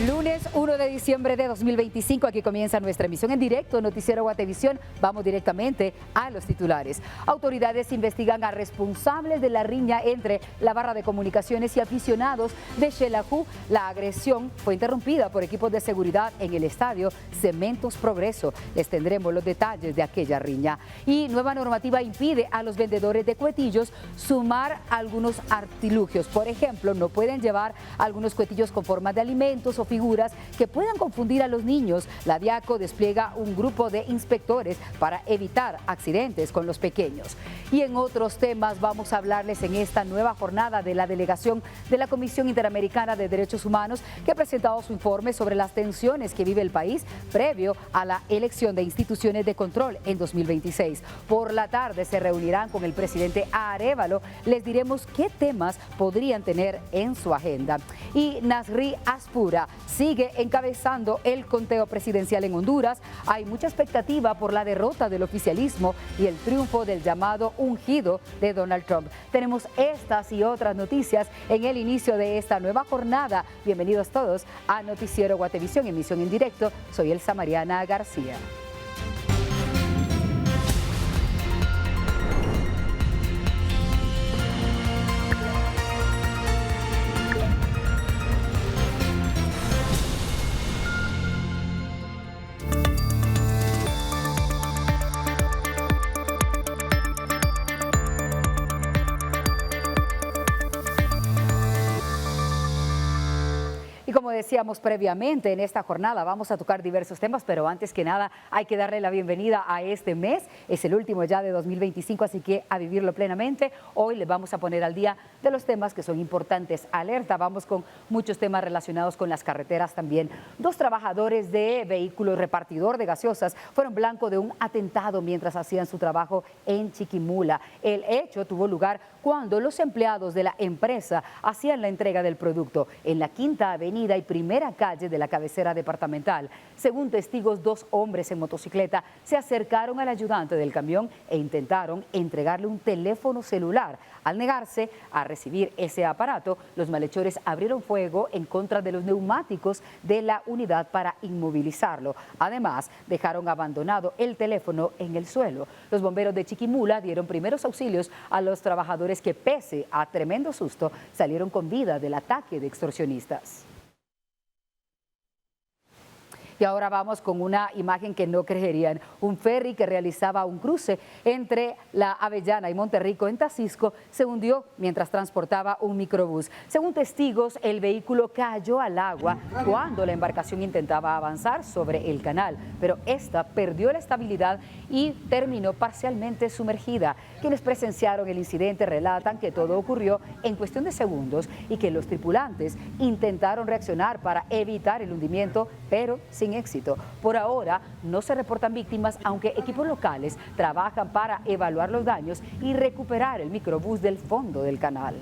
Lunes 1 de diciembre de 2025, aquí comienza nuestra emisión en directo, Noticiero Guatevisión. Vamos directamente a los titulares. Autoridades investigan a responsables de la riña entre la barra de comunicaciones y aficionados de Xelajú. La agresión fue interrumpida por equipos de seguridad en el estadio Cementos Progreso. Les tendremos los detalles de aquella riña. Y nueva normativa impide a los vendedores de cuetillos sumar algunos artilugios. Por ejemplo, no pueden llevar algunos cuetillos con formas de alimentos o figuras que puedan confundir a los niños. La DIACO despliega un grupo de inspectores para evitar accidentes con los pequeños. Y en otros temas vamos a hablarles en esta nueva jornada de la delegación de la Comisión Interamericana de Derechos Humanos, que ha presentado su informe sobre las tensiones que vive el país previo a la elección de instituciones de control en 2026. Por la tarde se reunirán con el presidente Arévalo. Les diremos qué temas podrían tener en su agenda. Y Nasri Aspura sigue encabezando el conteo presidencial en Honduras. Hay mucha expectativa por la derrota del oficialismo y el triunfo del llamado ungido de Donald Trump. Tenemos estas y otras noticias en el inicio de esta nueva jornada. Bienvenidos todos a Noticiero Guatevisión, emisión en directo. Soy Elsa Mariana García. Como decíamos previamente, en esta jornada vamos a tocar diversos temas, pero antes que nada hay que darle la bienvenida a este mes. Es el último ya de 2025, así que a vivirlo plenamente. Hoy les vamos a poner al día de los temas que son importantes. Alerta, vamos con muchos temas relacionados con las carreteras también. 2 trabajadores de vehículo repartidor de gaseosas fueron blanco de un atentado mientras hacían su trabajo en Chiquimula. El hecho tuvo lugar cuando los empleados de la empresa hacían la entrega del producto en la Quinta Avenida y primera calle de la cabecera departamental. Según testigos, 2 hombres en motocicleta se acercaron al ayudante del camión e intentaron entregarle un teléfono celular. Al negarse a recibir ese aparato, los malhechores abrieron fuego en contra de los neumáticos de la unidad para inmovilizarlo. Además, dejaron abandonado el teléfono en el suelo. Los bomberos de Chiquimula dieron primeros auxilios a los trabajadores que, pese a tremendo susto, salieron con vida del ataque de extorsionistas. Y ahora vamos con una imagen que no creerían. Un ferry que realizaba un cruce entre la Avellana y Monterrico en Tacisco se hundió mientras transportaba un microbús. Según testigos, el vehículo cayó al agua cuando la embarcación intentaba avanzar sobre el canal, pero esta perdió la estabilidad y terminó parcialmente sumergida. Quienes presenciaron el incidente relatan que todo ocurrió en cuestión de segundos y que los tripulantes intentaron reaccionar para evitar el hundimiento, pero sin éxito. Por ahora no se reportan víctimas, aunque equipos locales trabajan para evaluar los daños y recuperar el microbús del fondo del canal.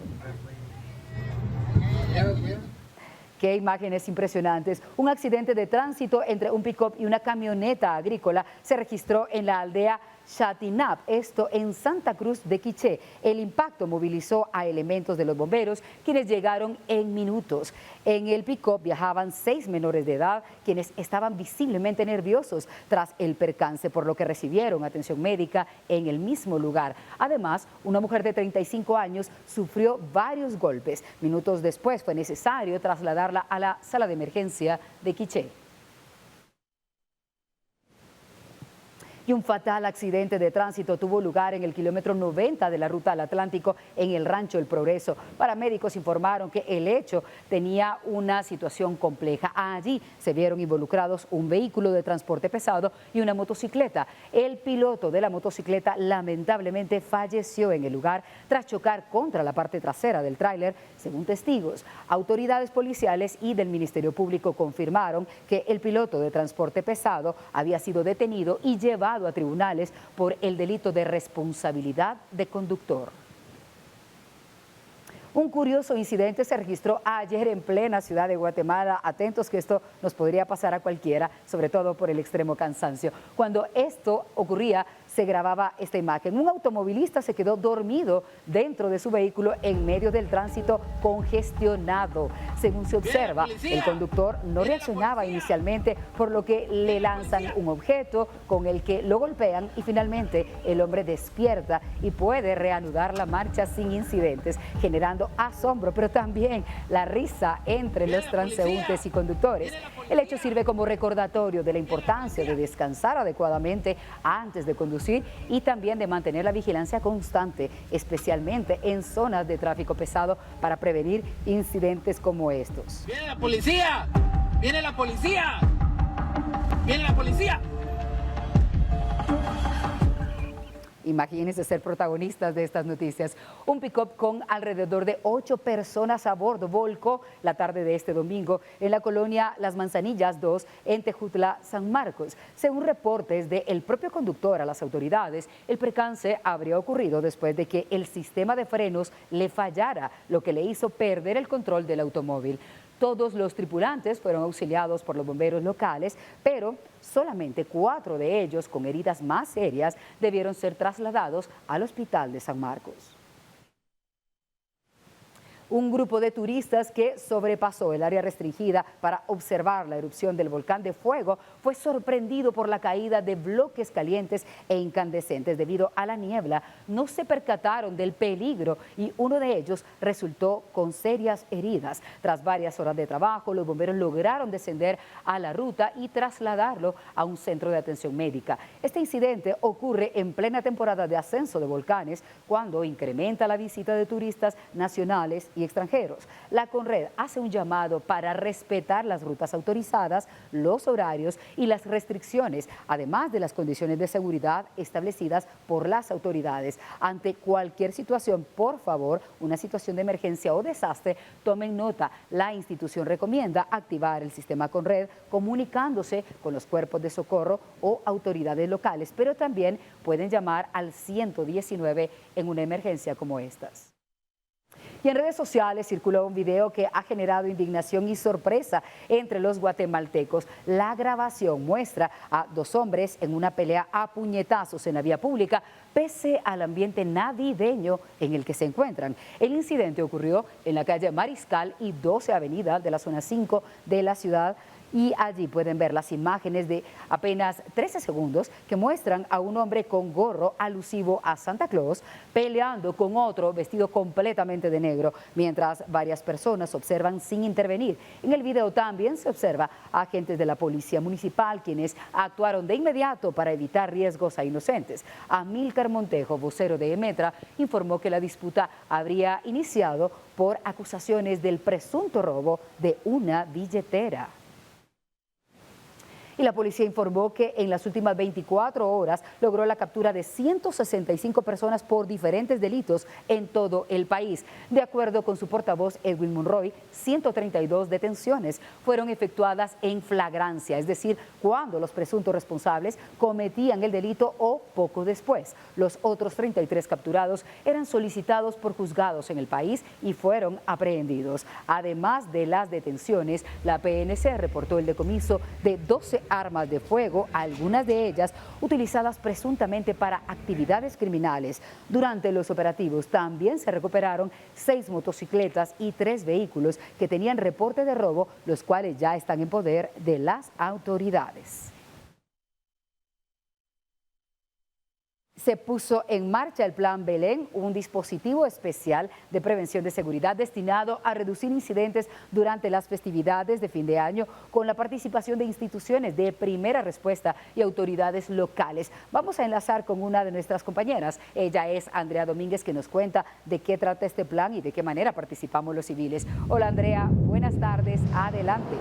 Qué imágenes impresionantes. Un accidente de tránsito entre un pick-up y una camioneta agrícola se registró en la aldea Chatinap, esto en Santa Cruz de Quiché. El impacto movilizó a elementos de los bomberos, quienes llegaron en minutos. En el pick-up viajaban 6 menores de edad, quienes estaban visiblemente nerviosos tras el percance, por lo que recibieron atención médica en el mismo lugar. Además, una mujer de 35 años sufrió varios golpes. Minutos después fue necesario trasladarla a la sala de emergencia de Quiché. Y un fatal accidente de tránsito tuvo lugar en el kilómetro 90 de la ruta al Atlántico en el Rancho El Progreso. Paramédicos informaron que el hecho tenía una situación compleja. Allí se vieron involucrados un vehículo de transporte pesado y una motocicleta. El piloto de la motocicleta lamentablemente falleció en el lugar tras chocar contra la parte trasera del tráiler, según testigos. Autoridades policiales y del Ministerio Público confirmaron que el piloto de transporte pesado había sido detenido y llevado a tribunales por el delito de responsabilidad de conductor. Un curioso incidente se registró ayer en plena ciudad de Guatemala. Atentos que esto nos podría pasar a cualquiera, sobre todo por el extremo cansancio. Cuando esto ocurría, se grababa esta imagen. Un automovilista se quedó dormido dentro de su vehículo en medio del tránsito congestionado. Según se observa, el conductor no reaccionaba inicialmente, por lo que le lanzan un objeto con el que lo golpean y finalmente el hombre despierta y puede reanudar la marcha sin incidentes, generando asombro, pero también la risa entre los transeúntes y conductores. El hecho sirve como recordatorio de la importancia de descansar adecuadamente antes de conducir y también de mantener la vigilancia constante, especialmente en zonas de tráfico pesado, para prevenir incidentes como estos. ¡Viene la policía! ¡Viene la policía! ¡Viene la policía! Imagínense ser protagonistas de estas noticias. Un pick-up con alrededor de 8 personas a bordo volcó la tarde de este domingo en la colonia Las Manzanillas 2 en Tejutla, San Marcos. Según reportes del propio conductor a las autoridades, el percance habría ocurrido después de que el sistema de frenos le fallara, lo que le hizo perder el control del automóvil. Todos los tripulantes fueron auxiliados por los bomberos locales, pero solamente 4 de ellos, con heridas más serias, debieron ser trasladados al hospital de San Marcos. Un grupo de turistas que sobrepasó el área restringida para observar la erupción del volcán de fuego fue sorprendido por la caída de bloques calientes e incandescentes. Debido a la niebla, no se percataron del peligro y uno de ellos resultó con serias heridas. Tras varias horas de trabajo, los bomberos lograron descender a la ruta y trasladarlo a un centro de atención médica. Este incidente ocurre en plena temporada de ascenso de volcanes, cuando incrementa la visita de turistas nacionales y extranjeros. La Conred hace un llamado para respetar las rutas autorizadas, los horarios y las restricciones, además de las condiciones de seguridad establecidas por las autoridades. Ante cualquier situación, por favor, una situación de emergencia o desastre, tomen nota. La institución recomienda activar el sistema Conred comunicándose con los cuerpos de socorro o autoridades locales, pero también pueden llamar al 119 en una emergencia como estas. Y en redes sociales circuló un video que ha generado indignación y sorpresa entre los guatemaltecos. La grabación muestra a 2 hombres en una pelea a puñetazos en la vía pública, pese al ambiente navideño en el que se encuentran. El incidente ocurrió en la calle Mariscal y 12 Avenida de la zona 5 de la ciudad. Y allí pueden ver las imágenes de apenas 13 segundos que muestran a un hombre con gorro alusivo a Santa Claus peleando con otro vestido completamente de negro, mientras varias personas observan sin intervenir. En el video también se observa a agentes de la policía municipal, quienes actuaron de inmediato para evitar riesgos a inocentes. Amílcar Montejo, vocero de EMETRA, informó que la disputa habría iniciado por acusaciones del presunto robo de una billetera. Y la policía informó que en las últimas 24 horas logró la captura de 165 personas por diferentes delitos en todo el país. De acuerdo con su portavoz Edwin Monroy, 132 detenciones fueron efectuadas en flagrancia, es decir, cuando los presuntos responsables cometían el delito o poco después. Los otros 33 capturados eran solicitados por juzgados en el país y fueron aprehendidos. Además de las detenciones, la PNC reportó el decomiso de 12 armas de fuego, algunas de ellas utilizadas presuntamente para actividades criminales. Durante los operativos también se recuperaron 6 motocicletas y 3 vehículos que tenían reporte de robo, los cuales ya están en poder de las autoridades. Se puso en marcha el Plan Belén, un dispositivo especial de prevención de seguridad destinado a reducir incidentes durante las festividades de fin de año, con la participación de instituciones de primera respuesta y autoridades locales. Vamos a enlazar con una de nuestras compañeras. Ella es Andrea Domínguez, que nos cuenta de qué trata este plan y de qué manera participamos los civiles. Hola Andrea, buenas tardes, adelante.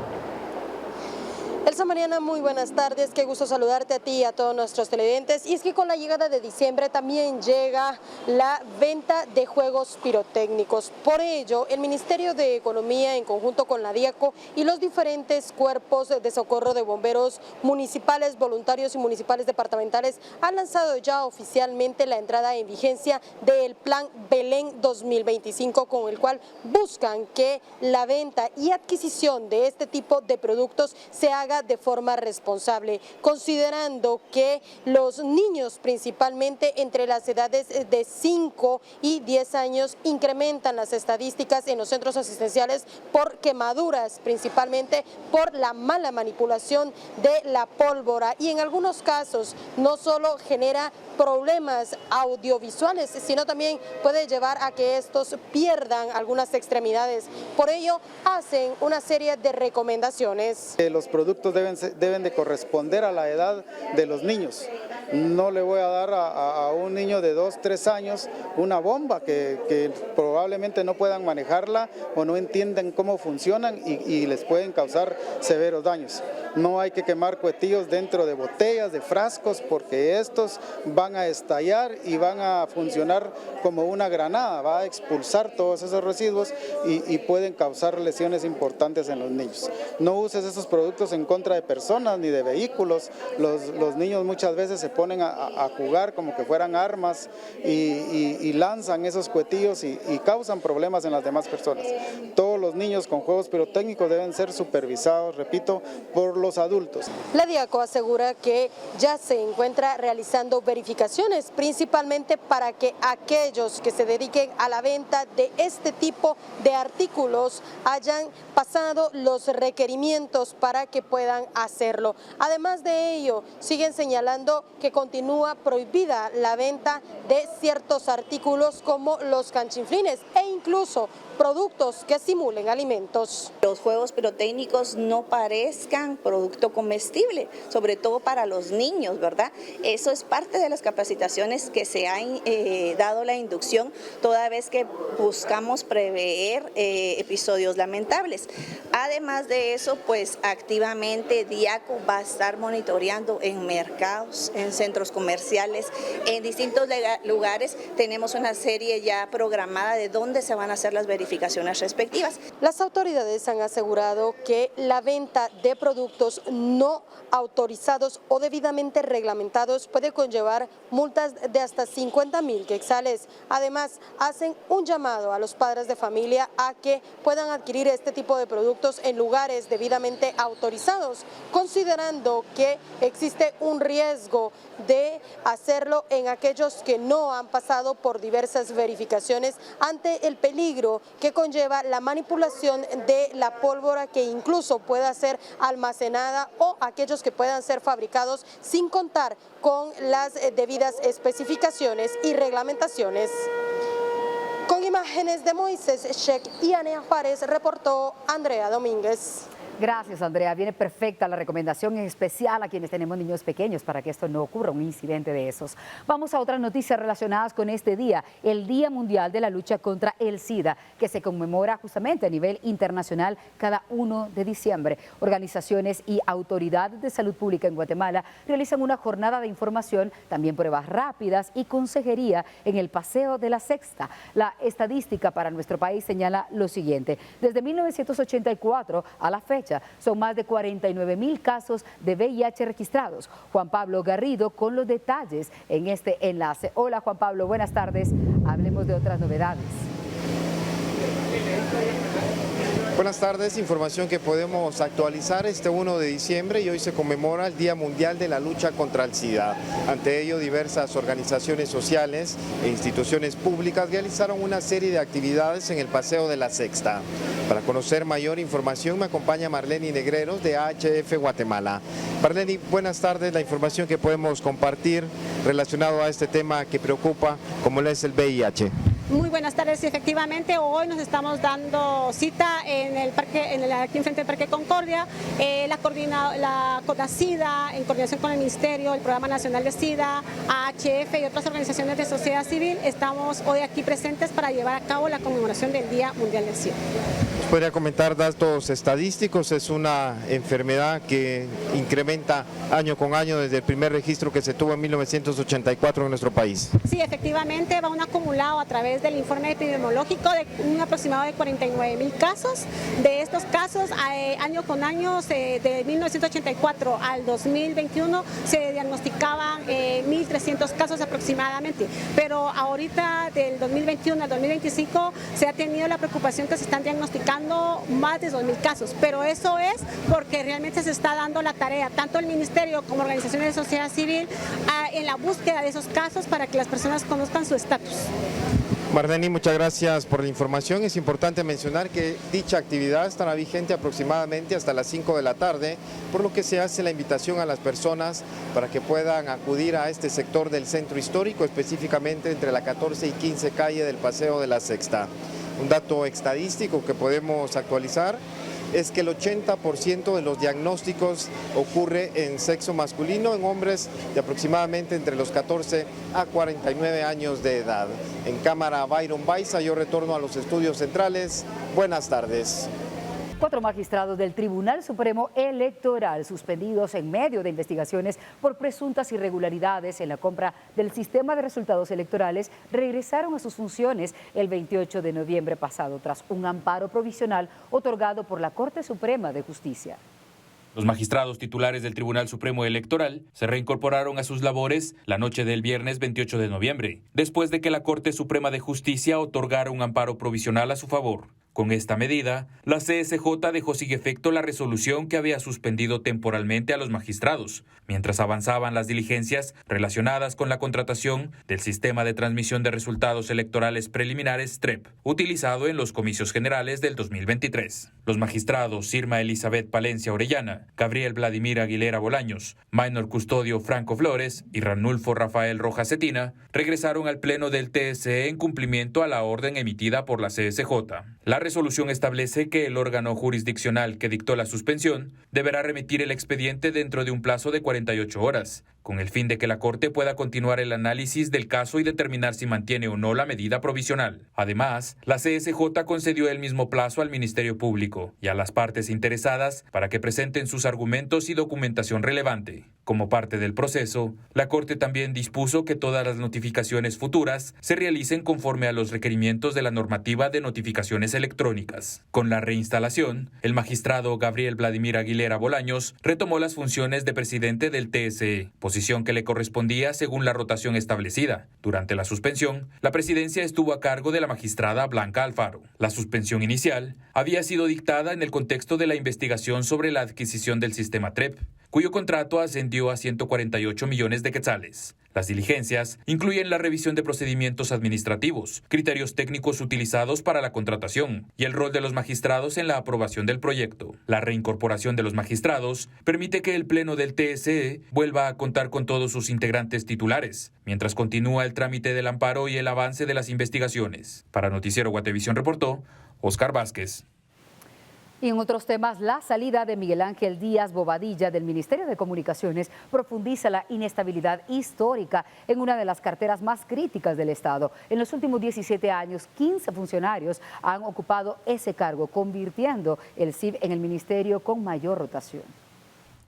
Elsa Mariana, muy buenas tardes, qué gusto saludarte a ti y a todos nuestros televidentes. Y es que con la llegada de diciembre también llega la venta de juegos pirotécnicos. Por ello, el Ministerio de Economía, en conjunto con la DIACO y los diferentes cuerpos de socorro de bomberos municipales, voluntarios y municipales departamentales, han lanzado ya oficialmente la entrada en vigencia del Plan Belén 2025, con el cual buscan que la venta y adquisición de este tipo de productos se haga sea de forma responsable, considerando que los niños, principalmente entre las edades de 5 y 10 años, incrementan las estadísticas en los centros asistenciales por quemaduras, principalmente por la mala manipulación de la pólvora, y en algunos casos no solo genera problemas audiovisuales, sino también puede llevar a que estos pierdan algunas extremidades. Por ello, hacen una serie de recomendaciones. Los productos deben de corresponder a la edad de los niños. No le voy a dar a un niño de 2, 3 años una bomba que probablemente no puedan manejarla o no entiendan cómo funcionan y les pueden causar severos daños. No hay que quemar cuetillos dentro de botellas, de frascos, porque estos van a estallar y van a funcionar como una granada, va a expulsar todos esos residuos y pueden causar lesiones importantes en los niños. No uses esos productos en contra de personas ni de vehículos. Los niños muchas veces se ponen a jugar como que fueran armas y lanzan esos cuetillos y causan problemas en las demás personas. Todos los niños con juegos pirotécnicos deben ser supervisados, repito, por los adultos. La Diaco asegura que ya se encuentra realizando verificaciones, principalmente para que aquellos que se dediquen a la venta de este tipo de artículos hayan pasado los requerimientos para que puedan hacerlo. Además de ello, siguen señalando que continúa prohibida la venta de ciertos artículos como los canchinflines e incluso productos que simulen alimentos. Los juegos pirotécnicos no parezcan producto comestible, sobre todo para los niños, ¿verdad? Eso es parte de las capacitaciones que se ha dado la inducción, toda vez que buscamos prever episodios lamentables. Además de eso, pues activamente Diaco va a estar monitoreando en mercados, en centros comerciales, en distintos lugares. Tenemos una serie ya programada de dónde se van a hacer las verificaciones respectivas. Las autoridades han asegurado que la venta de productos no autorizados o debidamente reglamentados puede conllevar multas de hasta 50,000 quetzales. Además, hacen un llamado a los padres de familia a que puedan adquirir este tipo de productos en lugares debidamente autorizados, considerando que existe un riesgo de hacerlo en aquellos que no han pasado por diversas verificaciones ante el peligro que conlleva la manipulación de la pólvora, que incluso pueda ser almacenada, o aquellos que puedan ser fabricados sin contar con las debidas especificaciones y reglamentaciones. Con imágenes de Moisés Sheck y Anea Juárez, reportó Andrea Domínguez. Gracias, Andrea. Viene perfecta la recomendación, en especial a quienes tenemos niños pequeños, para que esto no ocurra, un incidente de esos. Vamos a otras noticias relacionadas con este día, el Día Mundial de la Lucha contra el SIDA, que se conmemora justamente a nivel internacional cada 1 de diciembre. Organizaciones y autoridades de salud pública en Guatemala realizan una jornada de información, también pruebas rápidas y consejería en el Paseo de la Sexta. La estadística para nuestro país señala lo siguiente: desde 1984 a la fecha, son más de 49,000 casos de VIH registrados. Juan Pablo Garrido con los detalles en este enlace. Hola Juan Pablo, buenas tardes. Hablemos de otras novedades. Buenas tardes, información que podemos actualizar este 1 de diciembre y hoy se conmemora el Día Mundial de la Lucha contra el SIDA. Ante ello, diversas organizaciones sociales e instituciones públicas realizaron una serie de actividades en el Paseo de la Sexta. Para conocer mayor información me acompaña Marleni Negreros de AHF Guatemala. Marleni, buenas tardes, la información que podemos compartir relacionado a este tema que preocupa, como es el VIH. Muy buenas tardes, efectivamente hoy nos estamos dando cita en el parque, aquí enfrente del Parque Concordia, la CONASIDA, en coordinación con el Ministerio, el Programa Nacional de SIDA, AHF y otras organizaciones de sociedad civil. Estamos hoy aquí presentes para llevar a cabo la conmemoración del Día Mundial del SIDA. ¿Podría comentar datos estadísticos? Es una enfermedad que incrementa año con año desde el primer registro que se tuvo en 1984 en nuestro país. Sí, efectivamente va un acumulado a través del informe epidemiológico de un aproximado de 49,000 casos. De estos casos, año con año, de 1984 al 2021, se diagnosticaban 1.300 casos aproximadamente. Pero ahorita, del 2021 al 2025, se ha tenido la preocupación que se están diagnosticando presentando más de 2.000 casos, pero eso es porque realmente se está dando la tarea, tanto el Ministerio como organizaciones de sociedad civil, en la búsqueda de esos casos para que las personas conozcan su estatus. Marlene, muchas gracias por la información. Es importante mencionar que dicha actividad estará vigente aproximadamente hasta las 5 de la tarde, por lo que se hace la invitación a las personas para que puedan acudir a este sector del centro histórico, específicamente entre la 14 y 15 calle del Paseo de la Sexta. Un dato estadístico que podemos actualizar es que el 80% de los diagnósticos ocurre en sexo masculino, en hombres de aproximadamente entre los 14 a 49 años de edad. En cámara, Byron Baiza, yo retorno a los estudios centrales. Buenas tardes. 4 magistrados del Tribunal Supremo Electoral suspendidos en medio de investigaciones por presuntas irregularidades en la compra del sistema de resultados electorales regresaron a sus funciones el 28 de noviembre pasado tras un amparo provisional otorgado por la Corte Suprema de Justicia. Los magistrados titulares del Tribunal Supremo Electoral se reincorporaron a sus labores la noche del viernes 28 de noviembre, después de que la Corte Suprema de Justicia otorgara un amparo provisional a su favor. Con esta medida, la CSJ dejó sin efecto la resolución que había suspendido temporalmente a los magistrados, mientras avanzaban las diligencias relacionadas con la contratación del sistema de transmisión de resultados electorales preliminares TREP, utilizado en los comicios generales del 2023. Los magistrados Irma Elizabeth Palencia Orellana, Gabriel Vladimir Aguilera Bolaños, Maynor Custodio Franco Flores y Ranulfo Rafael Rojas Cetina regresaron al pleno del TSE en cumplimiento a la orden emitida por la CSJ. La resolución establece que el órgano jurisdiccional que dictó la suspensión deberá remitir el expediente dentro de un plazo de 48 horas, con el fin de que la Corte pueda continuar el análisis del caso y determinar si mantiene o no la medida provisional. Además, la CSJ concedió el mismo plazo al Ministerio Público y a las partes interesadas para que presenten sus argumentos y documentación relevante. Como parte del proceso, la Corte también dispuso que todas las notificaciones futuras se realicen conforme a los requerimientos de la normativa de notificaciones electrónicas. Con la reinstalación, el magistrado Gabriel Vladimir Aguilera Bolaños retomó las funciones de presidente del TSE, posición que le correspondía según la rotación establecida. Durante la suspensión, la presidencia estuvo a cargo de la magistrada Blanca Alfaro. La suspensión inicial había sido dictada en el contexto de la investigación sobre la adquisición del sistema TREP, cuyo contrato ascendió a 148 millones de quetzales. Las diligencias incluyen la revisión de procedimientos administrativos, criterios técnicos utilizados para la contratación y el rol de los magistrados en la aprobación del proyecto. La reincorporación de los magistrados permite que el Pleno del TSE vuelva a contar con todos sus integrantes titulares, mientras continúa el trámite del amparo y el avance de las investigaciones. Para Noticiero Guatevisión reportó Oscar Vázquez. Y en otros temas, la salida de Miguel Ángel Díaz Bobadilla del Ministerio de Comunicaciones profundiza la inestabilidad histórica en una de las carteras más críticas del Estado. En los últimos 17 años, 15 funcionarios han ocupado ese cargo, convirtiendo el CIB en el ministerio con mayor rotación.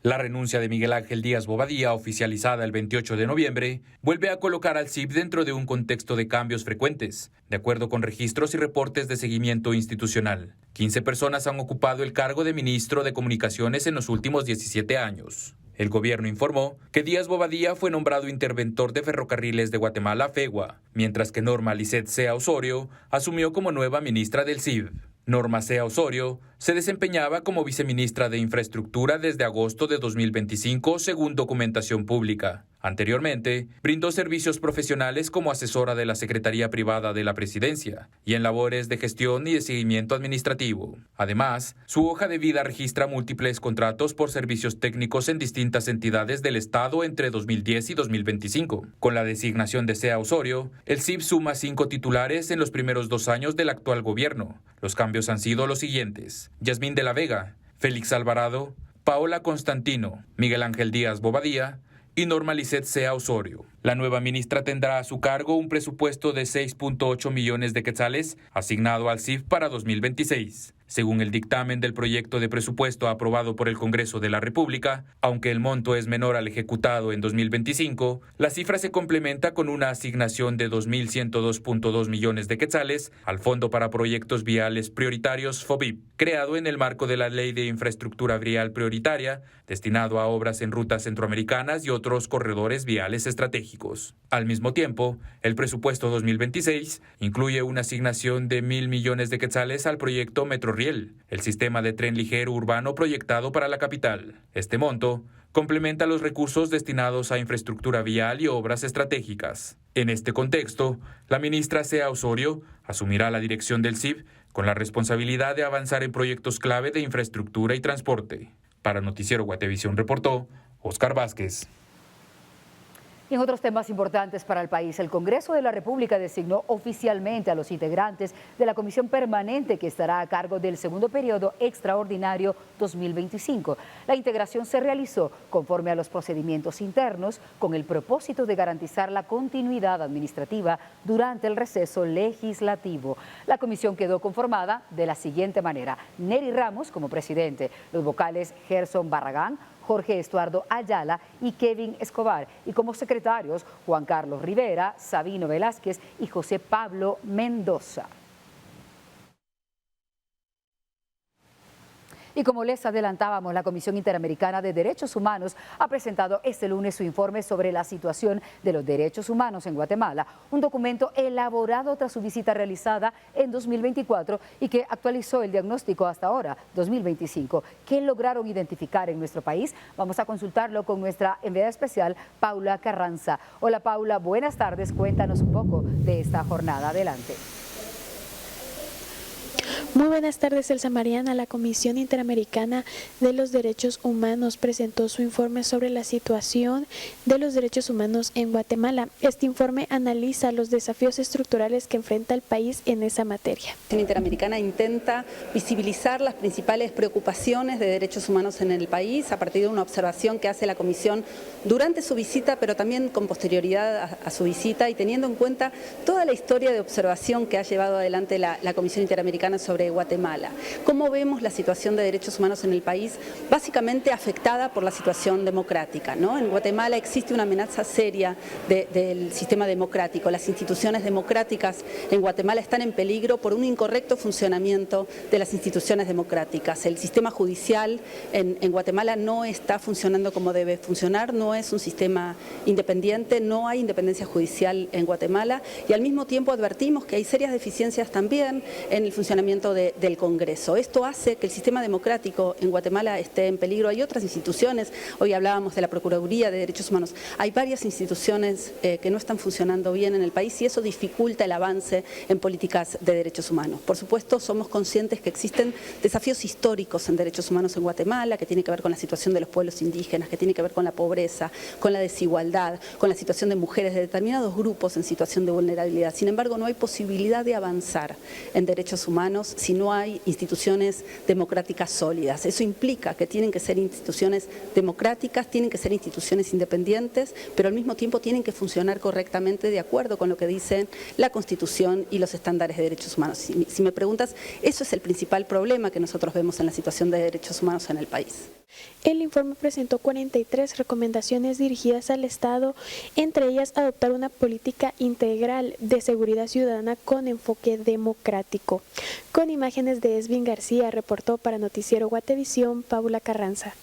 La renuncia de Miguel Ángel Díaz Bobadilla, oficializada el 28 de noviembre, vuelve a colocar al CIB dentro de un contexto de cambios frecuentes, de acuerdo con registros y reportes de seguimiento institucional. 15 personas han ocupado el cargo de ministro de Comunicaciones en los últimos 17 años. El gobierno informó que Díaz Bobadilla fue nombrado interventor de Ferrocarriles de Guatemala, FEGUA, mientras que Norma Lisset Sea Osorio asumió como nueva ministra del CIB. Norma Sea Osorio se desempeñaba como viceministra de Infraestructura desde agosto de 2025, según documentación pública. Anteriormente, brindó servicios profesionales como asesora de la Secretaría Privada de la Presidencia y en labores de gestión y de seguimiento administrativo. Además, su hoja de vida registra múltiples contratos por servicios técnicos en distintas entidades del Estado entre 2010 y 2025. Con la designación de Sea Osorio, el CIB suma 5 titulares en los primeros 2 años del actual gobierno. Los cambios han sido los siguientes: Yasmín de la Vega, Félix Alvarado, Paola Constantino, Miguel Ángel Díaz Bobadilla y Norma Lisset Sea Osorio. La nueva ministra tendrá a su cargo un presupuesto de 6.8 millones de quetzales asignado al CIF para 2026. Según el dictamen del proyecto de presupuesto aprobado por el Congreso de la República, aunque el monto es menor al ejecutado en 2025, la cifra se complementa con una asignación de 2.102.2 millones de quetzales al Fondo para Proyectos Viales Prioritarios FOBIP, creado en el marco de la Ley de Infraestructura Vial Prioritaria, destinado a obras en rutas centroamericanas y otros corredores viales estratégicos. estratégicos. Al mismo tiempo, el presupuesto 2026 incluye una asignación de 1.000 millones de quetzales al proyecto Metroriel, el sistema de tren ligero urbano proyectado para la capital. Este monto complementa los recursos destinados a infraestructura vial y obras estratégicas. En este contexto, la ministra Sea Osorio asumirá la dirección del CIB con la responsabilidad de avanzar en proyectos clave de infraestructura y transporte. Para Noticiero Guatevisión reportó Oscar Vázquez. Y en otros temas importantes para el país, el Congreso de la República designó oficialmente a los integrantes de la comisión permanente que estará a cargo del segundo periodo extraordinario 2025. La integración se realizó conforme a los procedimientos internos con el propósito de garantizar la continuidad administrativa durante el receso legislativo. La comisión quedó conformada de la siguiente manera: Neri Ramos como presidente, los vocales Gerson Barragán, Jorge Estuardo Ayala y Kevin Escobar, y como secretarios Juan Carlos Rivera, Sabino Velázquez y José Pablo Mendoza. Y como les adelantábamos, la Comisión Interamericana de Derechos Humanos ha presentado este lunes su informe sobre la situación de los derechos humanos en Guatemala, un documento elaborado tras su visita realizada en 2024 y que actualizó el diagnóstico hasta ahora, 2025. ¿Qué lograron identificar en nuestro país? Vamos a consultarlo con nuestra enviada especial, Paula Carranza. Hola Paula, buenas tardes, cuéntanos un poco de esta jornada. Adelante. Muy buenas tardes, Elsa Mariana. La Comisión Interamericana de los Derechos Humanos presentó su informe sobre la situación de los derechos humanos en Guatemala. Este informe analiza los desafíos estructurales que enfrenta el país en esa materia. La Comisión Interamericana intenta visibilizar las principales preocupaciones de derechos humanos en el país a partir de una observación que hace la Comisión durante su visita, pero también con posterioridad a su visita, y teniendo en cuenta toda la historia de observación que ha llevado adelante la Comisión Interamericana sobre Guatemala. ¿Cómo vemos la situación de derechos humanos en el país? Básicamente afectada por la situación democrática, ¿no? En Guatemala existe una amenaza seria del sistema democrático. Las instituciones democráticas en Guatemala están en peligro por un incorrecto funcionamiento de las instituciones democráticas. El sistema judicial en Guatemala no está funcionando como debe funcionar, no es un sistema independiente, no hay independencia judicial en Guatemala, y al mismo tiempo advertimos que hay serias deficiencias también en el funcionamiento del Congreso. Esto hace que el sistema democrático en Guatemala esté en peligro. Hay otras instituciones, hoy hablábamos de la Procuraduría de Derechos Humanos, hay varias instituciones que no están funcionando bien en el país, y eso dificulta el avance en políticas de derechos humanos. Por supuesto, somos conscientes que existen desafíos históricos en derechos humanos en Guatemala, que tiene que ver con la situación de los pueblos indígenas, que tiene que ver con la pobreza, con la desigualdad, con la situación de mujeres, de determinados grupos en situación de vulnerabilidad. Sin embargo, no hay posibilidad de avanzar en derechos humanos si no hay instituciones democráticas sólidas. Eso implica que tienen que ser instituciones democráticas, tienen que ser instituciones independientes, pero al mismo tiempo tienen que funcionar correctamente de acuerdo con lo que dicen la Constitución y los estándares de derechos humanos. Si me preguntas, eso es el principal problema que nosotros vemos en la situación de derechos humanos en el país. El informe presentó 43 recomendaciones dirigidas al Estado, entre ellas adoptar una política integral de seguridad ciudadana con enfoque democrático. Con imágenes de Esvin García, reportó para Noticiero Guatevisión, Paula Carranza.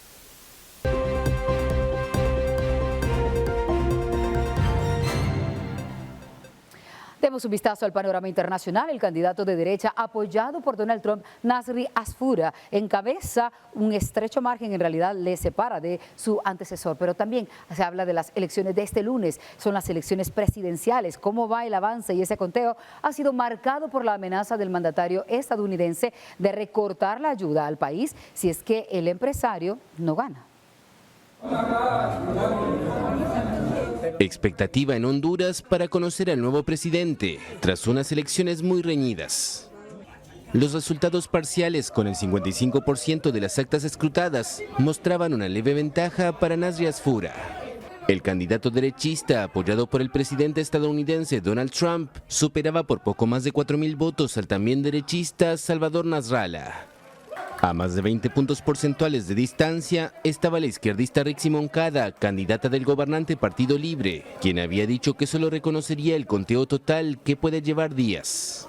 Demos un vistazo al panorama internacional. El candidato de derecha apoyado por Donald Trump, Nasri Asfura, encabeza un estrecho margen, en realidad le separa de su antecesor, pero también se habla de las elecciones de este lunes, son las elecciones presidenciales. ¿Cómo va el avance? Y ese conteo ha sido marcado por la amenaza del mandatario estadounidense de recortar la ayuda al país si es que el empresario no gana. Expectativa en Honduras para conocer al nuevo presidente, tras unas elecciones muy reñidas. Los resultados parciales, con el 55% de las actas escrutadas, mostraban una leve ventaja para Nasri Asfura. El candidato derechista, apoyado por el presidente estadounidense Donald Trump, superaba por poco más de 4.000 votos al también derechista Salvador Nasrallah. A más de 20 puntos porcentuales de distancia estaba la izquierdista Rixi Moncada, candidata del gobernante Partido Libre, quien había dicho que solo reconocería el conteo total, que puede llevar días.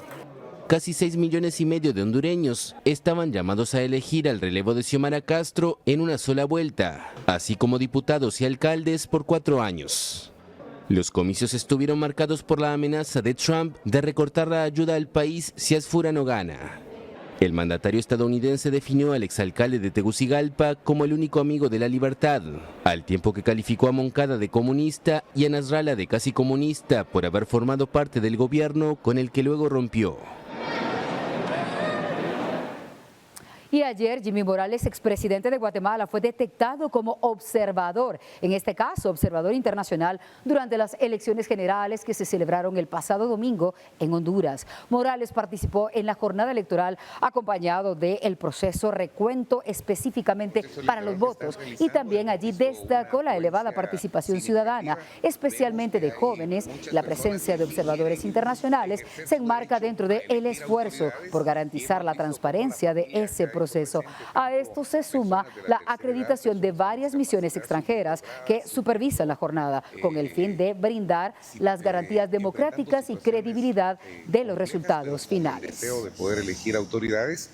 Casi 6,5 millones de hondureños estaban llamados a elegir al relevo de Xiomara Castro en una sola vuelta, así como diputados y alcaldes por 4 años. Los comicios estuvieron marcados por la amenaza de Trump de recortar la ayuda al país si Asfura no gana. El mandatario estadounidense definió al exalcalde de Tegucigalpa como el único amigo de la libertad, al tiempo que calificó a Moncada de comunista y a Nasrallah de casi comunista por haber formado parte del gobierno con el que luego rompió. Y ayer Jimmy Morales, expresidente de Guatemala, fue detectado como observador, en este caso observador internacional, durante las elecciones generales que se celebraron el pasado domingo en Honduras. Morales participó en la jornada electoral acompañado del proceso recuento específicamente para los votos y también allí destacó la elevada participación ciudadana, especialmente de jóvenes. La presencia de observadores internacionales se enmarca dentro del esfuerzo por garantizar la transparencia de ese proceso. A esto se suma la acreditación de varias misiones extranjeras que supervisan la jornada con el fin de brindar las garantías democráticas y credibilidad de los resultados finales. De poder elegir autoridades.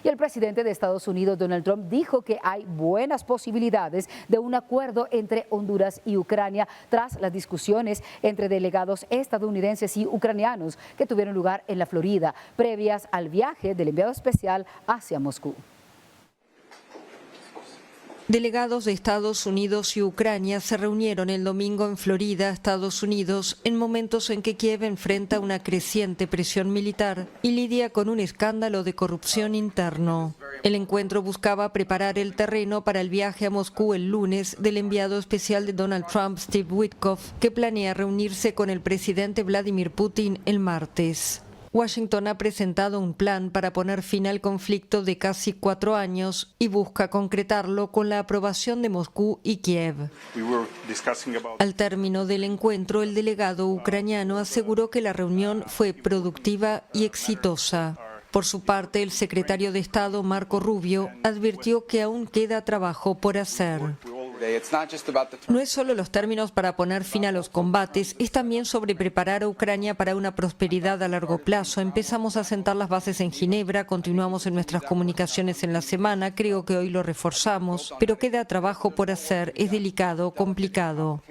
Y el presidente de Estados Unidos, Donald Trump, dijo que hay buenas posibilidades de un acuerdo entre Honduras y Ucrania tras las discusiones entre delegados estadounidenses y ucranianos que tuvieron lugar en la Florida, previas al viaje del enviado especial hacia Moscú. Delegados de Estados Unidos y Ucrania se reunieron el domingo en Florida, Estados Unidos, en momentos en que Kiev enfrenta una creciente presión militar y lidia con un escándalo de corrupción interno. El encuentro buscaba preparar el terreno para el viaje a Moscú el lunes del enviado especial de Donald Trump, Steve Witkoff, que planea reunirse con el presidente Vladimir Putin el martes. Washington ha presentado un plan para poner fin al conflicto de casi 4 años y busca concretarlo con la aprobación de Moscú y Kiev. Al término del encuentro, el delegado ucraniano aseguró que la reunión fue productiva y exitosa. Por su parte, el secretario de Estado, Marco Rubio, advirtió que aún queda trabajo por hacer. No es solo los términos para poner fin a los combates, es también sobre preparar a Ucrania para una prosperidad a largo plazo. Empezamos a sentar las bases en Ginebra, continuamos en nuestras comunicaciones en la semana, creo que hoy lo reforzamos, pero queda trabajo por hacer, es delicado, complicado.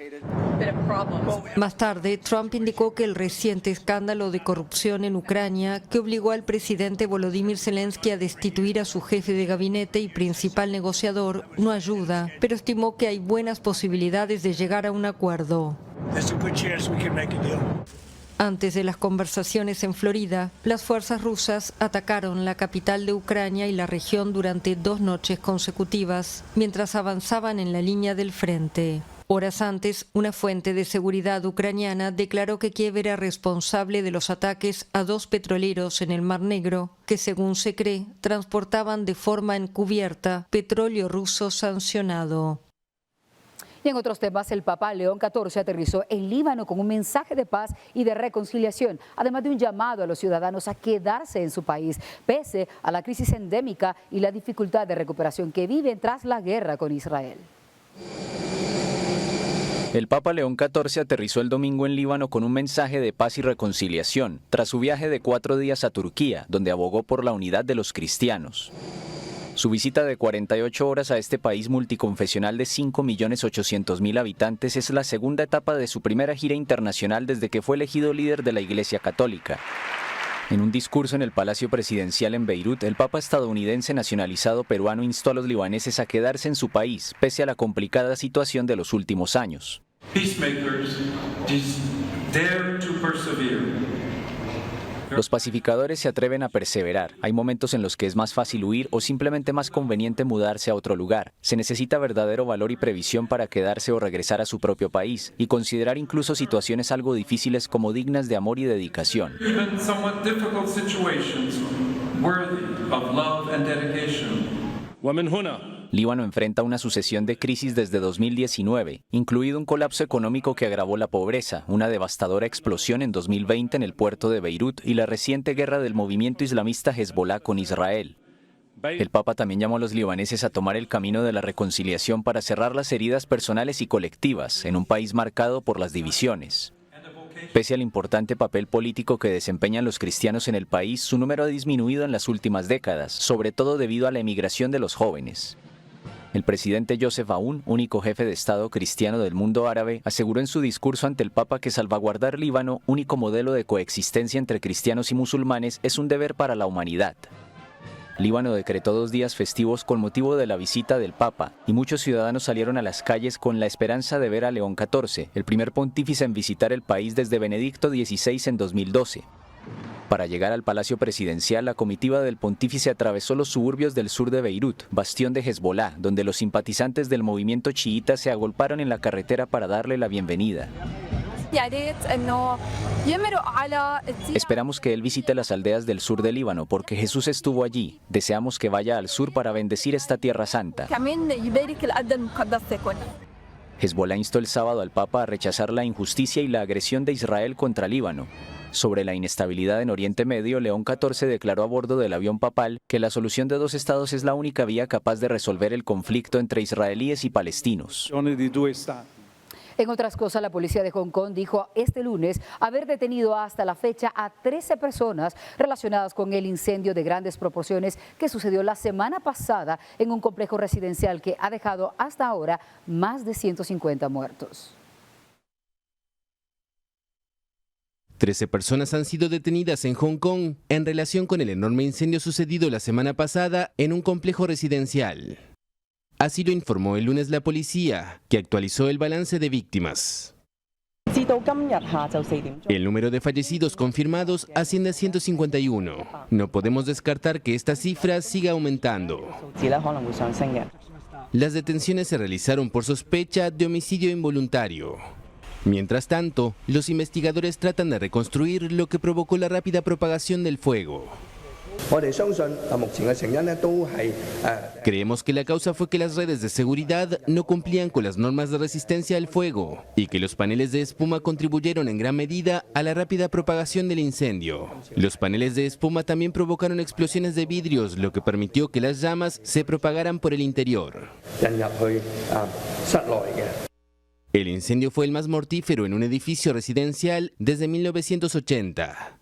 Más tarde, Trump indicó que el reciente escándalo de corrupción en Ucrania, que obligó al presidente Volodymyr Zelensky a destituir a su jefe de gabinete y principal negociador, no ayuda, pero estimó que hay buenas posibilidades de llegar a un acuerdo. Antes de las conversaciones en Florida, las fuerzas rusas atacaron la capital de Ucrania y la región durante 2 noches consecutivas, mientras avanzaban en la línea del frente. Horas antes, una fuente de seguridad ucraniana declaró que Kiev era responsable de los ataques a 2 petroleros en el Mar Negro, que según se cree, transportaban de forma encubierta petróleo ruso sancionado. Y en otros temas, el Papa León XIV aterrizó en Líbano con un mensaje de paz y de reconciliación, además de un llamado a los ciudadanos a quedarse en su país, pese a la crisis endémica y la dificultad de recuperación que viven tras la guerra con Israel. El Papa León XIV aterrizó el domingo en Líbano con un mensaje de paz y reconciliación, tras su viaje de 4 días a Turquía, donde abogó por la unidad de los cristianos. Su visita de 48 horas a este país multiconfesional de 5.800.000 habitantes es la segunda etapa de su primera gira internacional desde que fue elegido líder de la Iglesia Católica. En un discurso en el Palacio Presidencial en Beirut, el Papa estadounidense nacionalizado peruano instó a los libaneses a quedarse en su país, pese a la complicada situación de los últimos años. Los pacificadores se atreven a perseverar. Hay momentos en los que es más fácil huir o simplemente más conveniente mudarse a otro lugar. Se necesita verdadero valor y previsión para quedarse o regresar a su propio país y considerar incluso situaciones algo difíciles como dignas de amor y dedicación. Líbano enfrenta una sucesión de crisis desde 2019, incluido un colapso económico que agravó la pobreza, una devastadora explosión en 2020 en el puerto de Beirut y la reciente guerra del movimiento islamista Hezbollah con Israel. El Papa también llamó a los libaneses a tomar el camino de la reconciliación para cerrar las heridas personales y colectivas en un país marcado por las divisiones. Pese al importante papel político que desempeñan los cristianos en el país, su número ha disminuido en las últimas décadas, sobre todo debido a la emigración de los jóvenes. El presidente Joseph Aoun, único jefe de Estado cristiano del mundo árabe, aseguró en su discurso ante el Papa que salvaguardar Líbano, único modelo de coexistencia entre cristianos y musulmanes, es un deber para la humanidad. Líbano decretó 2 días festivos con motivo de la visita del Papa, y muchos ciudadanos salieron a las calles con la esperanza de ver a León XIV, el primer pontífice en visitar el país desde Benedicto XVI en 2012. Para llegar al Palacio Presidencial, la comitiva del pontífice atravesó los suburbios del sur de Beirut, bastión de Hezbolá, donde los simpatizantes del movimiento chiita se agolparon en la carretera para darle la bienvenida. Esperamos que él visite las aldeas del sur del Líbano, porque Jesús estuvo allí. Deseamos que vaya al sur para bendecir esta tierra santa. Hezbolá instó el sábado al Papa a rechazar la injusticia y la agresión de Israel contra Líbano. Sobre la inestabilidad en Oriente Medio, León XIV declaró a bordo del avión papal que la solución de 2 estados es la única vía capaz de resolver el conflicto entre israelíes y palestinos. En otras cosas, la policía de Hong Kong dijo este lunes haber detenido hasta la fecha a 13 personas relacionadas con el incendio de grandes proporciones que sucedió la semana pasada en un complejo residencial que ha dejado hasta ahora más de 150 muertos. 13 personas han sido detenidas en Hong Kong en relación con el enorme incendio sucedido la semana pasada en un complejo residencial. Así lo informó el lunes la policía, que actualizó el balance de víctimas. El número de fallecidos confirmados asciende a 151. No podemos descartar que esta cifra siga aumentando. Las detenciones se realizaron por sospecha de homicidio involuntario. Mientras tanto, los investigadores tratan de reconstruir lo que provocó la rápida propagación del fuego. Creemos que la causa fue que las redes de seguridad no cumplían con las normas de resistencia al fuego y que los paneles de espuma contribuyeron en gran medida a la rápida propagación del incendio. Los paneles de espuma también provocaron explosiones de vidrios, lo que permitió que las llamas se propagaran por el interior. El incendio fue el más mortífero en un edificio residencial desde 1980.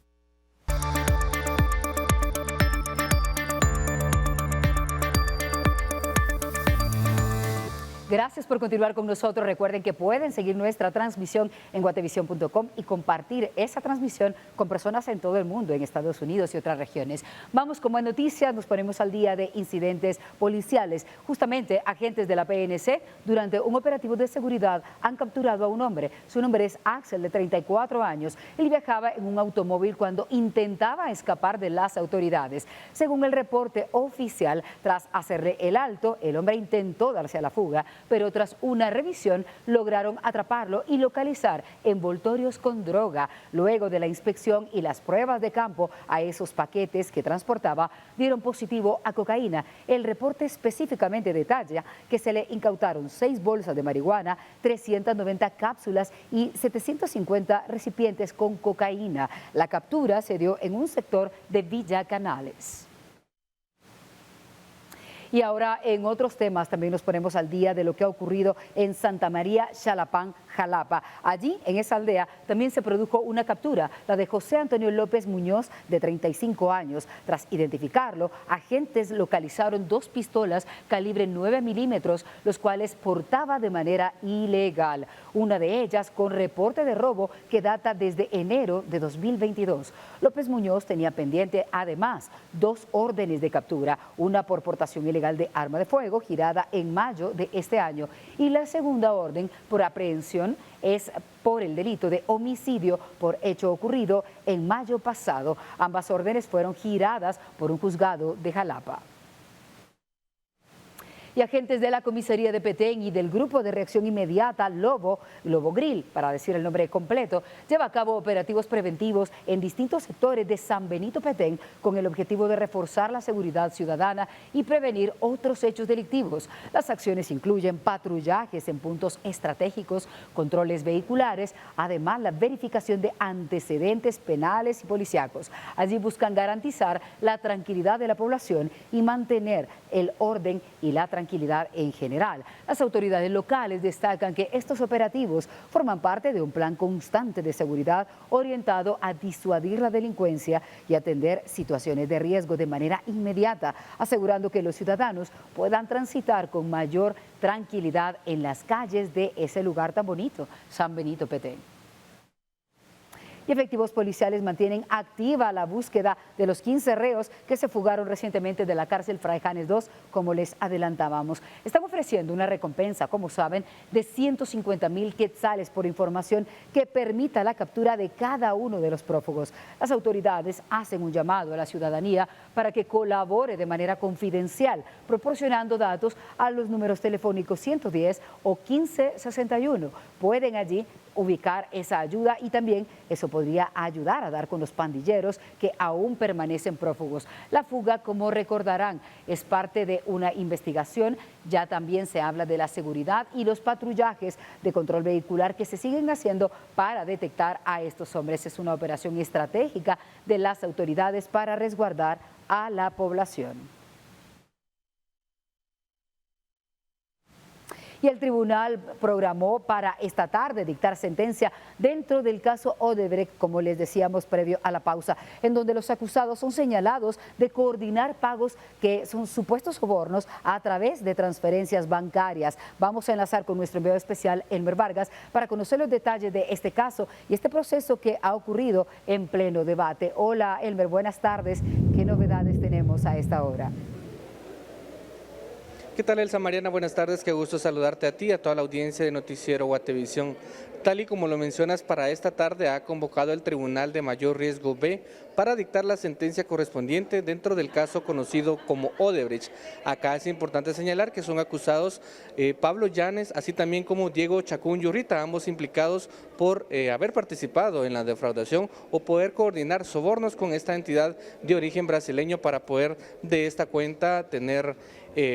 Gracias por continuar con nosotros. Recuerden que pueden seguir nuestra transmisión en guatevision.com y compartir esa transmisión con personas en todo el mundo, en Estados Unidos y otras regiones. Vamos con más noticias, nos ponemos al día de incidentes policiales. Justamente, agentes de la PNC, durante un operativo de seguridad, han capturado a un hombre. Su nombre es Axel, de 34 años. Él viajaba en un automóvil cuando intentaba escapar de las autoridades. Según el reporte oficial, tras hacerle el alto, el hombre intentó darse a la fuga, pero tras una revisión lograron atraparlo y localizar envoltorios con droga. Luego de la inspección y las pruebas de campo a esos paquetes que transportaba, dieron positivo a cocaína. El reporte específicamente detalla que se le incautaron 6 bolsas de marihuana, 390 cápsulas y 750 recipientes con cocaína. La captura se dio en un sector de Villa Canales. Y ahora en otros temas también nos ponemos al día de lo que ha ocurrido en Santa María, Xalapán, Jalapa. Allí, en esa aldea, también se produjo una captura, la de José Antonio López Muñoz, de 35 años. Tras identificarlo, agentes localizaron 2 pistolas calibre 9 milímetros, los cuales portaba de manera ilegal. Una de ellas con reporte de robo que data desde enero de 2022. López Muñoz tenía pendiente además 2 órdenes de captura, una por portación ilegal de arma de fuego girada en mayo de este año y la segunda orden por aprehensión es por el delito de homicidio por hecho ocurrido en mayo pasado. Ambas órdenes fueron giradas por un juzgado de Jalapa. Y agentes de la comisaría de Petén y del Grupo de Reacción Inmediata Lobo Grill, para decir el nombre completo, lleva a cabo operativos preventivos en distintos sectores de San Benito Petén con el objetivo de reforzar la seguridad ciudadana y prevenir otros hechos delictivos. Las acciones incluyen patrullajes en puntos estratégicos, controles vehiculares, además la verificación de antecedentes penales y policíacos. Allí buscan garantizar la tranquilidad de la población y mantener el orden y la tranquilidad tranquilidad en general. Las autoridades locales destacan que estos operativos forman parte de un plan constante de seguridad orientado a disuadir la delincuencia y atender situaciones de riesgo de manera inmediata, asegurando que los ciudadanos puedan transitar con mayor tranquilidad en las calles de ese lugar tan bonito, San Benito, Petén. Y efectivos policiales mantienen activa la búsqueda de los 15 reos que se fugaron recientemente de la cárcel Fray Janes II, como les adelantábamos. Están ofreciendo una recompensa, como saben, de 150,000 quetzales por información que permita la captura de cada uno de los prófugos. Las autoridades hacen un llamado a la ciudadanía para que colabore de manera confidencial, proporcionando datos a los números telefónicos 110 o 1561. Pueden allí ubicar esa ayuda y también eso podría ayudar a dar con los pandilleros que aún permanecen prófugos. La fuga, como recordarán, es parte de una investigación. Ya también se habla de la seguridad y los patrullajes de control vehicular que se siguen haciendo para detectar a estos hombres. Es una operación estratégica de las autoridades para resguardar a la población. Y el tribunal programó para esta tarde dictar sentencia dentro del caso Odebrecht, como les decíamos previo a la pausa, en donde los acusados son señalados de coordinar pagos que son supuestos sobornos a través de transferencias bancarias. Vamos a enlazar con nuestro enviado especial, Elmer Vargas, para conocer los detalles de este caso y este proceso que ha ocurrido en pleno debate. Hola, Elmer, buenas tardes. ¿Qué novedades tenemos a esta hora? ¿Qué tal, Elsa Mariana? Buenas tardes, qué gusto saludarte a ti y a toda la audiencia de Noticiero Guatevisión. Tal y como lo mencionas, para esta tarde ha convocado el Tribunal de Mayor Riesgo B para dictar la sentencia correspondiente dentro del caso conocido como Odebrecht. Acá es importante señalar que son acusados Pablo Llanes, así también como Diego Chacún Yurrita, ambos implicados por haber participado en la defraudación o poder coordinar sobornos con esta entidad de origen brasileño para poder de esta cuenta tener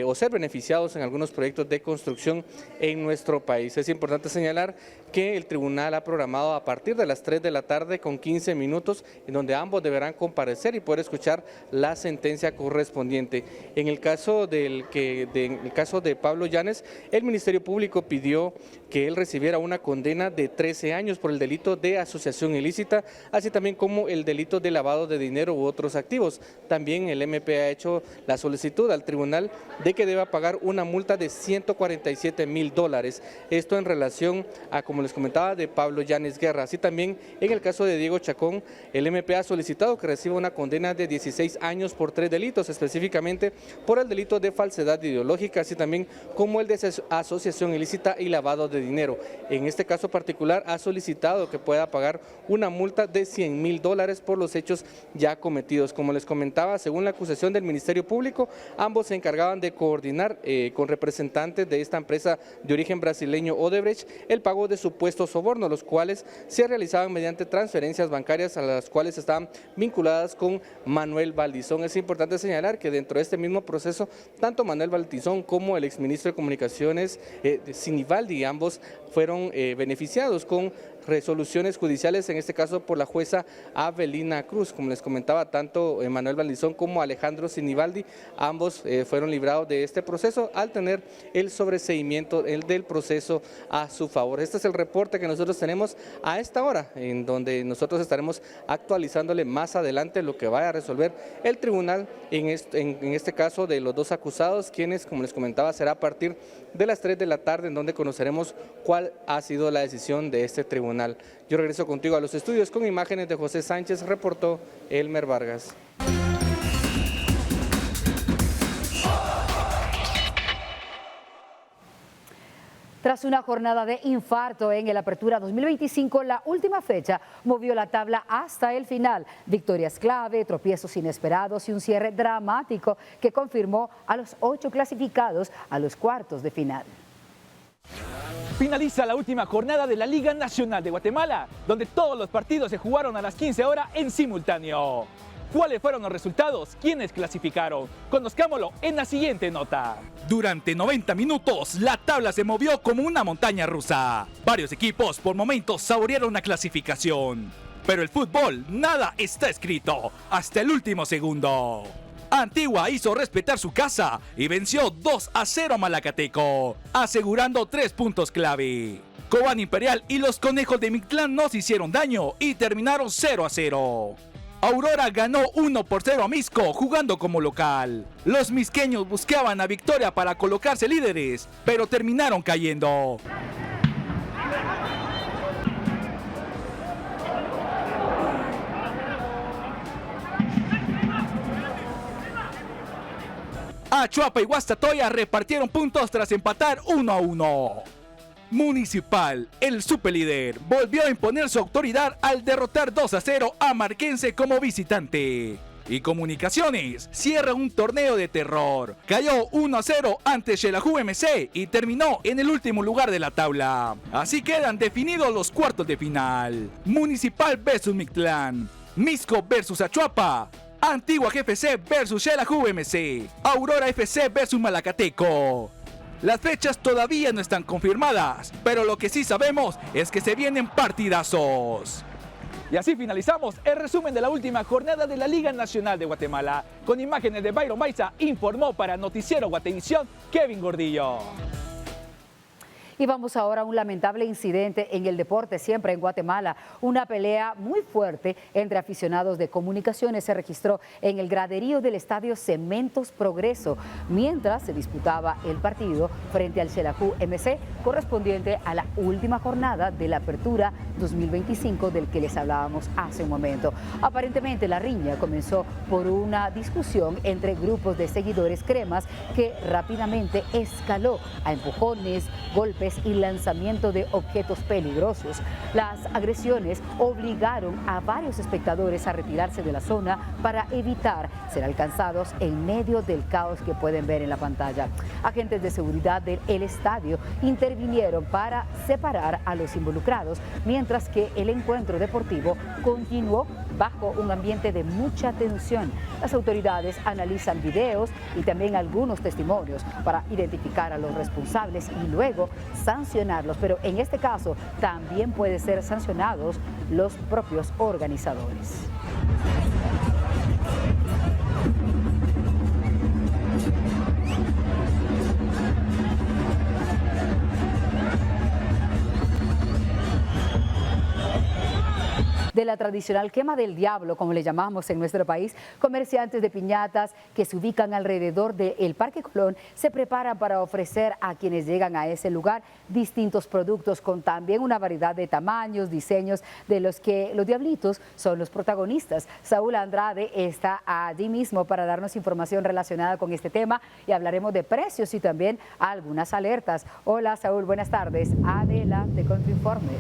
o ser beneficiados en algunos proyectos de construcción en nuestro país. Es importante señalar que el tribunal ha programado a partir de las 3 de la tarde con 15 minutos, en donde ambos deberán comparecer y poder escuchar la sentencia correspondiente. En el caso de Pablo Llanes, el Ministerio Público pidió que él recibiera una condena de 13 años por el delito de asociación ilícita, así también como el delito de lavado de dinero u otros activos. También el MP ha hecho la solicitud al tribunal de que deba pagar una multa de $147,000. Esto en relación a, como les comentaba, de Pablo Llanes Guerra. Así también en el caso de Diego Chacón, el MP ha solicitado que reciba una condena de 16 años por 3 delitos, específicamente por el delito de falsedad ideológica, así también como el de asociación ilícita y lavado de dinero. En este caso particular ha solicitado que pueda pagar una multa de $100,000 por los hechos ya cometidos. Como les comentaba, según la acusación del Ministerio Público, ambos se encargaban de coordinar con representantes de esta empresa de origen brasileño Odebrecht el pago de supuestos sobornos, los cuales se realizaban mediante transferencias bancarias a las cuales estaban vinculadas con Manuel Valdizón. Es importante señalar que dentro de este mismo proceso, tanto Manuel Valdizón como el exministro de Comunicaciones Sinibaldi, ambos fueron beneficiados con resoluciones judiciales, en este caso por la jueza Avelina Cruz. Como les comentaba, tanto Manuel Valdizón como Alejandro Sinibaldi, ambos fueron librados de este proceso al tener el sobreseimiento del proceso a su favor. Este es el reporte que nosotros tenemos a esta hora, en donde nosotros estaremos actualizándole más adelante lo que vaya a resolver el tribunal en este caso de los dos acusados, quienes, como les comentaba, será a partir de las 3 de la tarde, en donde conoceremos cuál ha sido la decisión de este tribunal. Yo regreso contigo a los estudios con imágenes de José Sánchez, reportó Elmer Vargas. Tras una jornada de infarto en el Apertura 2025, la última fecha movió la tabla hasta el final. Victorias clave, tropiezos inesperados y un cierre dramático que confirmó a los 8 clasificados a los cuartos de final. Finaliza la última jornada de la Liga Nacional de Guatemala, donde todos los partidos se jugaron a las 15 horas en simultáneo. ¿Cuáles fueron los resultados? ¿Quiénes clasificaron? Conozcámoslo en la siguiente nota. Durante 90 minutos, la tabla se movió como una montaña rusa. Varios equipos por momentos saborearon la clasificación. Pero el fútbol, nada está escrito hasta el último segundo. Antigua hizo respetar su casa y venció 2-0 a Malacateco, asegurando 3 puntos clave. Cobán Imperial y los Conejos de Mictlán no se hicieron daño y terminaron 0-0. Aurora ganó 1-0 a Misco jugando como local. Los misqueños buscaban la victoria para colocarse líderes, pero terminaron cayendo. Achuapa y Guastatoya repartieron puntos tras empatar 1-1. Municipal, el superlíder, volvió a imponer su autoridad al derrotar 2-0 a Marquense como visitante. Y Comunicaciones cierra un torneo de terror. Cayó 1-0 ante Xelajú MC y terminó en el último lugar de la tabla. Así quedan definidos los cuartos de final. Municipal versus Mictlán, Misco versus Achuapa, Antigua GFC versus Xelajú MC, Aurora FC versus Malacateco. Las fechas todavía no están confirmadas, pero lo que sí sabemos es que se vienen partidazos. Y así finalizamos el resumen de la última jornada de la Liga Nacional de Guatemala. Con imágenes de Byron Baiza, informó para Noticiero Guatevisión Kevin Gordillo. Y vamos ahora a un lamentable incidente en el deporte, siempre en Guatemala. Una pelea muy fuerte entre aficionados de Comunicaciones se registró en el graderío del estadio Cementos Progreso, mientras se disputaba el partido frente al Xelajú MC, correspondiente a la última jornada de la Apertura 2025 del que les hablábamos hace un momento. Aparentemente la riña comenzó por una discusión entre grupos de seguidores cremas que rápidamente escaló a empujones, golpes y lanzamiento de objetos peligrosos. Las agresiones obligaron a varios espectadores a retirarse de la zona para evitar ser alcanzados en medio del caos que pueden ver en la pantalla. Agentes de seguridad del estadio intervinieron para separar a los involucrados, mientras que el encuentro deportivo continuó bajo un ambiente de mucha tensión. Las autoridades analizan videos y también algunos testimonios para identificar a los responsables y luego sancionarlos, pero en este caso también pueden ser sancionados los propios organizadores. De la tradicional quema del diablo, como le llamamos en nuestro país, comerciantes de piñatas que se ubican alrededor del Parque Colón se preparan para ofrecer a quienes llegan a ese lugar distintos productos con también una variedad de tamaños, diseños, de los que los diablitos son los protagonistas. Saúl Andrade está allí mismo para darnos información relacionada con este tema y hablaremos de precios y también algunas alertas. Hola Saúl, buenas tardes. Adelante con tu informe.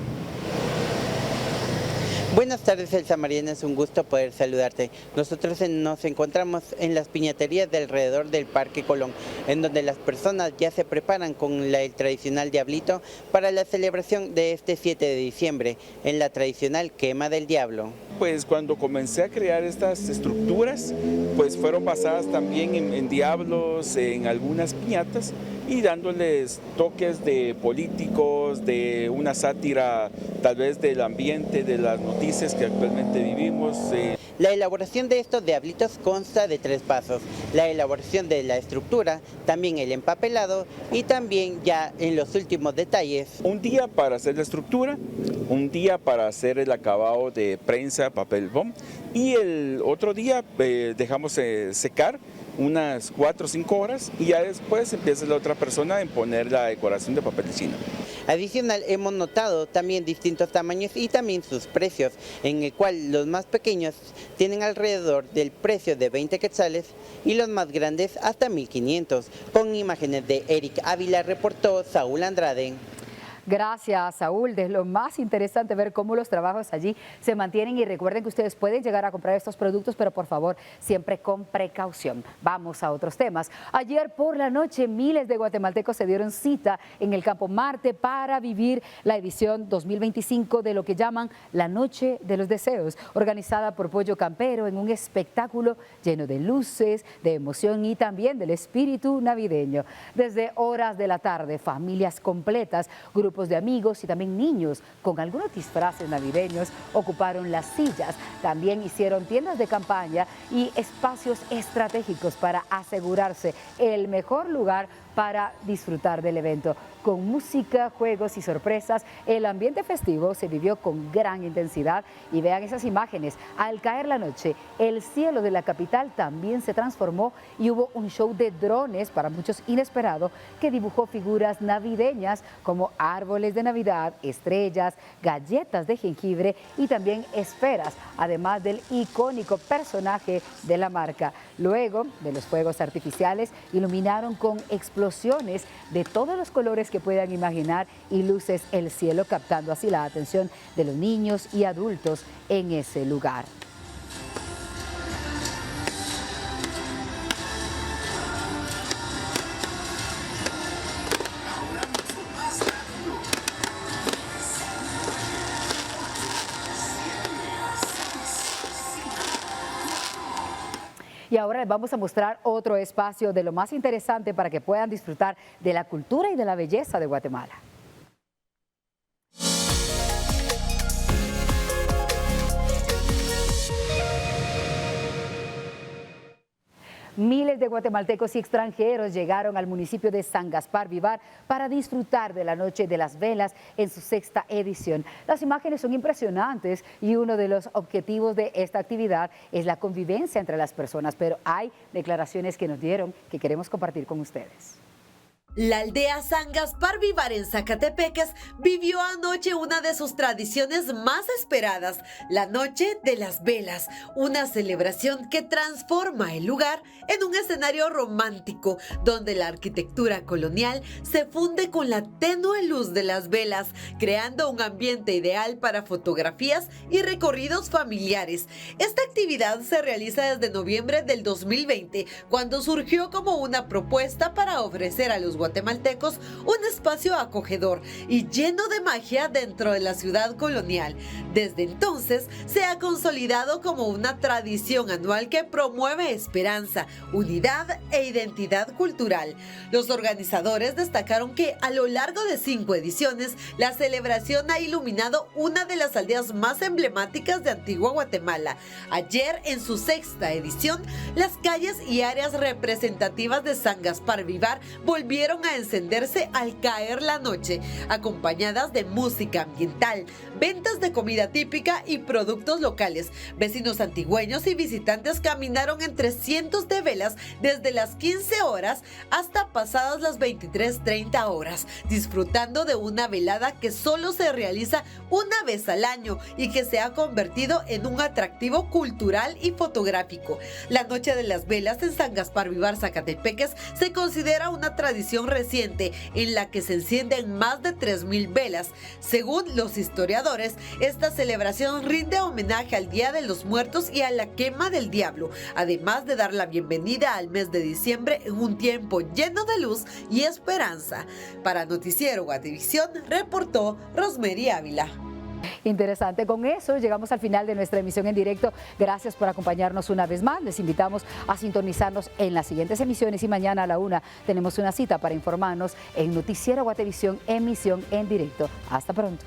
Buenas tardes, Elsa Mariana, es un gusto poder saludarte. Nosotros nos encontramos en las piñaterías de alrededor del Parque Colón, en donde las personas ya se preparan con el tradicional diablito para la celebración de este 7 de diciembre, en la tradicional quema del diablo. Pues cuando comencé a crear estas estructuras, pues fueron basadas también en diablos, en algunas piñatas, y dándoles toques de políticos, de una sátira tal vez del ambiente, de las noticias que actualmente vivimos. La elaboración de estos diablitos consta de 3 pasos: la elaboración de la estructura, también el empapelado y también ya en los últimos detalles. Un día para hacer la estructura, un día para hacer el acabado de prensa, papel bond, y el otro día dejamos secar unas 4 o 5 horas y ya después empieza la otra persona en poner la decoración de papel de china. Adicional, hemos notado también distintos tamaños y también sus precios, en el cual los más pequeños tienen alrededor del precio de 20 quetzales y los más grandes hasta 1.500. Con imágenes de Eric Ávila, reportó Saúl Andrade. Gracias, Saúl. Es lo más interesante ver cómo los trabajos allí se mantienen y recuerden que ustedes pueden llegar a comprar estos productos, pero por favor, siempre con precaución. Vamos a otros temas. Ayer por la noche, miles de guatemaltecos se dieron cita en el Campo Marte para vivir la edición 2025 de lo que llaman la Noche de los Deseos, organizada por Pollo Campero en un espectáculo lleno de luces, de emoción y también del espíritu navideño. Desde horas de la tarde, familias completas, grupos Grupos de amigos y también niños con algunos disfraces navideños ocuparon las sillas. También hicieron tiendas de campaña y espacios estratégicos para asegurarse el mejor lugar para disfrutar del evento. Con música, juegos y sorpresas, el ambiente festivo se vivió con gran intensidad y vean esas imágenes. Al caer la noche, el cielo de la capital también se transformó y hubo un show de drones, para muchos inesperado, que dibujó figuras navideñas como árboles de Navidad, estrellas, galletas de jengibre y también esferas, además del icónico personaje de la marca. Luego de los fuegos artificiales, iluminaron con explosiones de todos los colores que puedan imaginar y luces el cielo, captando así la atención de los niños y adultos en ese lugar. Y ahora les vamos a mostrar otro espacio de lo más interesante para que puedan disfrutar de la cultura y de la belleza de Guatemala. Miles de guatemaltecos y extranjeros llegaron al municipio de San Gaspar Vivar para disfrutar de la Noche de las Velas en su 6ª edición. Las imágenes son impresionantes y uno de los objetivos de esta actividad es la convivencia entre las personas, pero hay declaraciones que nos dieron que queremos compartir con ustedes. La aldea San Gaspar Vivar en Zacatepeques vivió anoche una de sus tradiciones más esperadas, la Noche de las Velas, una celebración que transforma el lugar en un escenario romántico, donde la arquitectura colonial se funde con la tenue luz de las velas, creando un ambiente ideal para fotografías y recorridos familiares. Esta actividad se realiza desde noviembre del 2020, cuando surgió como una propuesta para ofrecer a los guatemaltecos un espacio acogedor y lleno de magia dentro de la ciudad colonial. Desde entonces se ha consolidado como una tradición anual que promueve esperanza, unidad e identidad cultural. Los organizadores destacaron que a lo largo de 5 ediciones, la celebración ha iluminado una de las aldeas más emblemáticas de Antigua Guatemala. Ayer, en su 6ª edición, las calles y áreas representativas de San Gaspar Vivar volvieron a encenderse al caer la noche, acompañadas de música ambiental, ventas de comida típica y productos locales. Vecinos antigüeños y visitantes caminaron entre cientos de velas desde las 15 horas hasta pasadas las 23:30 horas, disfrutando de una velada que solo se realiza una vez al año y que se ha convertido en un atractivo cultural y fotográfico. La Noche de las Velas en San Gaspar Vivar, Zacatepeques, se considera una tradición reciente en la que se encienden más de 3,000 velas. Según los historiadores, esta celebración rinde homenaje al Día de los Muertos y a la quema del diablo, además de dar la bienvenida al mes de diciembre en un tiempo lleno de luz y esperanza. Para Noticiero Guatevisión, reportó Rosemary Ávila. Interesante. Con eso llegamos al final de nuestra emisión en directo. Gracias por acompañarnos una vez más. Les invitamos a sintonizarnos en las siguientes emisiones y mañana a la 1 tenemos una cita para informarnos en Noticiero Guatevisión, emisión en directo. Hasta pronto.